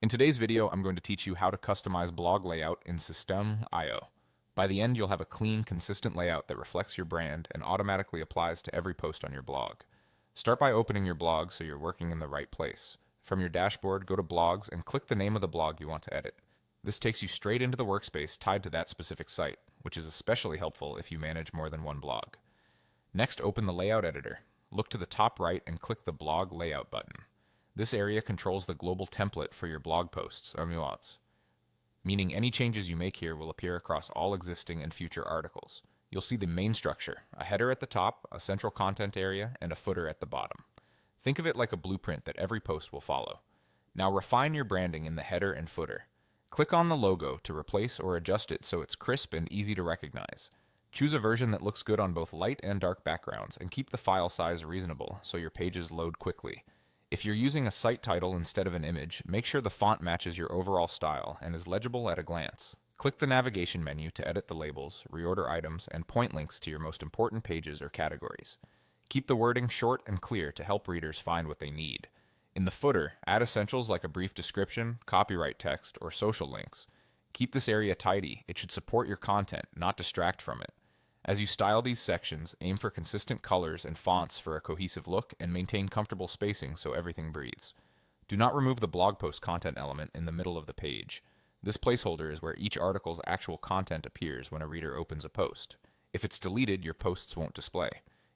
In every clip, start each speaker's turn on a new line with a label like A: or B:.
A: In today's video, I'm going to teach you how to customize blog layout in Systeme.io. By the end, you'll have a clean, consistent layout that reflects your brand and automatically applies to every post on your blog. Start by opening your blog so you're working in the right place. From your dashboard, go to Blogs and click the name of the blog you want to edit. This takes you straight into the workspace tied to that specific site, which is especially helpful if you manage more than one blog. Next, open the Layout Editor. Look to the top right and click the Blog Layout button. This area controls the global template for your blog posts, meaning any changes you make here will appear across all existing and future articles. You'll see the main structure, a header at the top, a central content area, and a footer at the bottom. Think of it like a blueprint that every post will follow. Now refine your branding in the header and footer. Click on the logo to replace or adjust it so it's crisp and easy to recognize. Choose a version that looks good on both light and dark backgrounds and keep the file size reasonable so your pages load quickly. If you're using a site title instead of an image, make sure the font matches your overall style and is legible at a glance. Click the navigation menu to edit the labels, reorder items, and point links to your most important pages or categories. Keep the wording short and clear to help readers find what they need. In the footer, add essentials like a brief description, copyright text, or social links. Keep this area tidy. It should support your content, not distract from it. As you style these sections, aim for consistent colors and fonts for a cohesive look and maintain comfortable spacing so everything breathes. Do not remove the blog post content element in the middle of the page. This placeholder is where each article's actual content appears when a reader opens a post. If it's deleted, your posts won't display.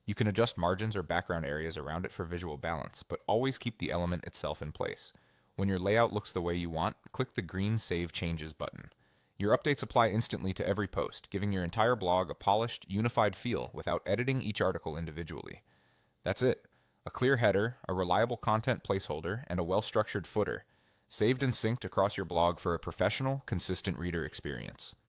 A: You can adjust margins or background areas around it for visual balance, but always keep the element itself in place. When your layout looks the way you want, click the green Save Changes button. Your updates apply instantly to every post, giving your entire blog a polished, unified feel without editing each article individually. That's it. A clear header, a reliable content placeholder, and a well-structured footer, saved and synced across your blog for a professional, consistent reader experience.